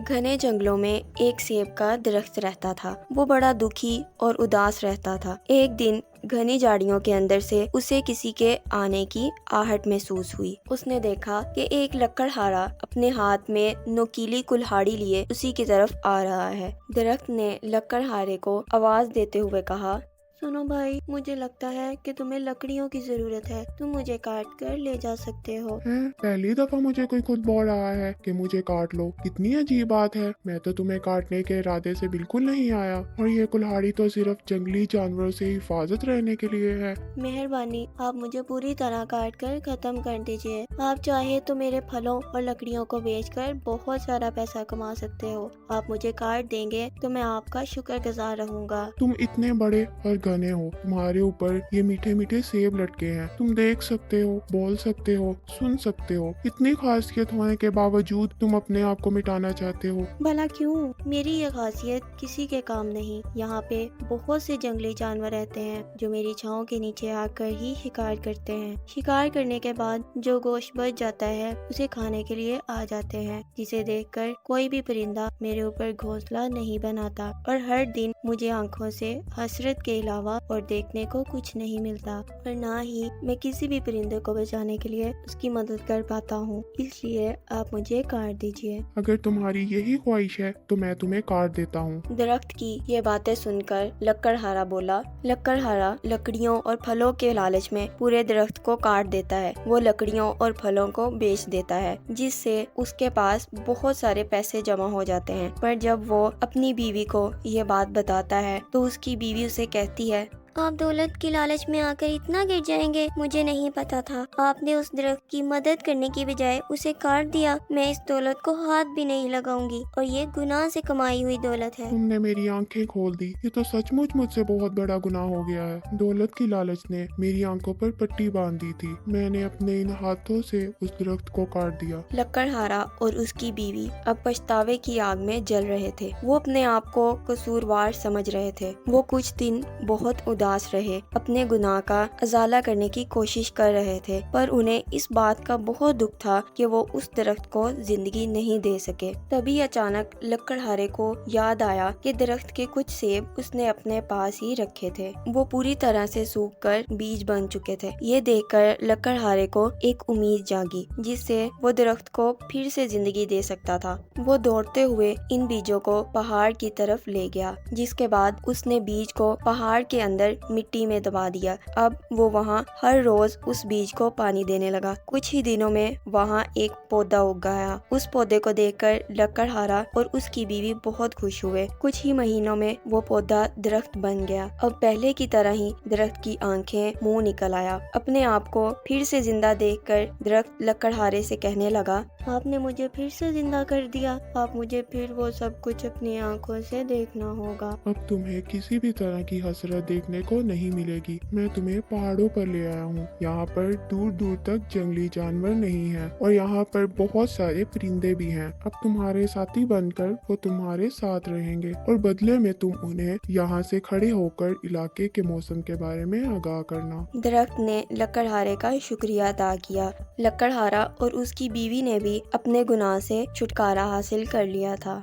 گھنے جنگلوں میں ایک سیب کا درخت رہتا تھا۔ وہ بڑا دکھی اور اداس رہتا تھا۔ ایک دن گھنی جھاڑیوں کے اندر سے اسے کسی کے آنے کی آہٹ محسوس ہوئی۔ اس نے دیکھا کہ ایک لکڑہارا اپنے ہاتھ میں نوکیلی کلہاڑی لیے اسی کی طرف آ رہا ہے۔ درخت نے لکڑہارے کو آواز دیتے ہوئے کہا، سنو بھائی، مجھے لگتا ہے کہ تمہیں لکڑیوں کی ضرورت ہے، تم مجھے کاٹ کر لے جا سکتے ہو۔ پہلی دفعہ مجھے کوئی خود بول رہا ہے کہ مجھے کاٹ لو، کتنی عجیب بات ہے۔ میں تو تمہیں کاٹنے کے ارادے سے بالکل نہیں آیا، اور یہ کلہاڑی تو صرف جنگلی جانوروں سے حفاظت رہنے کے لیے ہے۔ مہربانی، آپ مجھے پوری طرح کاٹ کر ختم کر دیجیے۔ آپ چاہے تو میرے پھلوں اور لکڑیوں کو بیچ کر بہت سارا پیسہ کما سکتے ہو۔ آپ مجھے کاٹ دیں گے تو میں آپ کا شکر گزار رہوں گا۔ تم اتنے بڑے اور گھنے ہو، تمہارے اوپر یہ میٹھے میٹھے سیب لٹکے ہیں، تم دیکھ سکتے ہو، بول سکتے ہو، سن سکتے ہو، اتنی خاصیت ہونے کے باوجود تم اپنے آپ کو مٹانا چاہتے ہو۔ بھلا کیوں؟ میری یہ خاصیت کسی کے کام نہیں۔ یہاں پہ بہت سے جنگلی جانور رہتے ہیں جو میری چھاؤں کے نیچے آ کر ہی شکار کرتے ہیں۔ شکار کرنے کے بعد جو گوشت بچ جاتا ہے اسے کھانے کے لیے آ جاتے ہیں، جسے دیکھ کر کوئی بھی پرندہ میرے اوپر گھونسلہ نہیں بناتا، اور ہر دن مجھے آنکھوں سے حسرت کے علاوہ اور دیکھنے کو کچھ نہیں ملتا، اور نہ ہی میں کسی بھی پرندے کو بچانے کے لیے اس کی مدد کر پاتا ہوں۔ اس لیے آپ مجھے کاٹ دیجیے۔ اگر تمہاری یہی خواہش ہے تو میں تمہیں کاٹ دیتا ہوں۔ درخت کی یہ باتیں سن کر لکڑہارا بولا۔ لکڑہارا لکڑیوں اور پھلوں کے لالچ میں پورے درخت کو کاٹ دیتا ہے۔ وہ لکڑیوں اور پھلوں کو بیچ دیتا ہے، جس سے اس کے پاس بہت سارے پیسے جمع ہو جاتے ہیں۔ پر جب وہ اپنی بیوی کو یہ بات بتاتا ہے تو اس کی بیوی اسے کہتی ہے، آپ دولت کی لالچ میں آ کر اتنا گر جائیں گے، مجھے نہیں پتا تھا۔ آپ نے اس درخت کی مدد کرنے کی بجائے اسے کاٹ دیا۔ میں اس دولت کو ہاتھ بھی نہیں لگاؤں گی، اور یہ گناہ سے کمائی ہوئی دولت ہے۔ تم نے میری آنکھیں کھول دی، یہ تو سچ مچ مجھ سے بہت بڑا گناہ ہو گیا ہے۔ دولت کی لالچ نے میری آنکھوں پر پٹی باندھ دی تھی، میں نے اپنے ان ہاتھوں سے اس درخت کو کاٹ دیا۔ لکڑہارا اور اس کی بیوی اب پچھتاوے کی آگ میں جل رہے تھے۔ وہ اپنے آپ کو قصوروار سمجھ رہے تھے۔ وہ کچھ دن بہت اداس رہے، اپنے گناہ کا ازالہ کرنے کی کوشش کر رہے تھے، پر انہیں اس بات کا بہت دکھ تھا کہ وہ اس درخت کو زندگی نہیں دے سکے۔ تبھی اچانک لکڑہارے کو یاد آیا کہ درخت کے کچھ سیب اس نے اپنے پاس ہی رکھے تھے۔ وہ پوری طرح سے سوکھ کر بیج بن چکے تھے۔ یہ دیکھ کر لکڑہارے کو ایک امید جاگی، جس سے وہ درخت کو پھر سے زندگی دے سکتا تھا۔ وہ دوڑتے ہوئے ان بیجوں کو پہاڑ کی طرف لے گیا، جس کے بعد اس نے بیج کو پہاڑ کے اندر مٹی میں دبا دیا۔ اب وہ وہاں ہر روز اس بیج کو پانی دینے لگا۔ کچھ ہی دنوں میں وہاں ایک پودا اگ گیا۔ اس پودے کو دیکھ کر لکڑہارا اور اس کی بیوی بہت خوش ہوئے۔ کچھ ہی مہینوں میں وہ پودا درخت بن گیا۔ اب پہلے کی طرح ہی درخت کی آنکھیں منہ نکل آیا۔ اپنے آپ کو پھر سے زندہ دیکھ کر درخت لکڑہارے سے کہنے لگا، آپ نے مجھے پھر سے زندہ کر دیا۔ آپ مجھے پھر وہ سب کچھ اپنی آنکھوں سے دیکھنا ہوگا۔ اب تمہیں کسی بھی طرح کی حسرت دیکھنے کو نہیں ملے گی۔ میں تمہیں پہاڑوں پر لے آیا ہوں۔ یہاں پر دور دور تک جنگلی جانور نہیں ہیں، اور یہاں پر بہت سارے پرندے بھی ہیں۔ اب تمہارے ساتھی بن کر وہ تمہارے ساتھ رہیں گے، اور بدلے میں تم انہیں یہاں سے کھڑے ہو کر علاقے کے موسم کے بارے میں آگاہ کرنا۔ درخت نے لکڑہارے کا شکریہ ادا کیا۔ لکڑہارا اور اس کی بیوی نے بھی اپنے گناہ سے چھٹکارا حاصل کر لیا تھا۔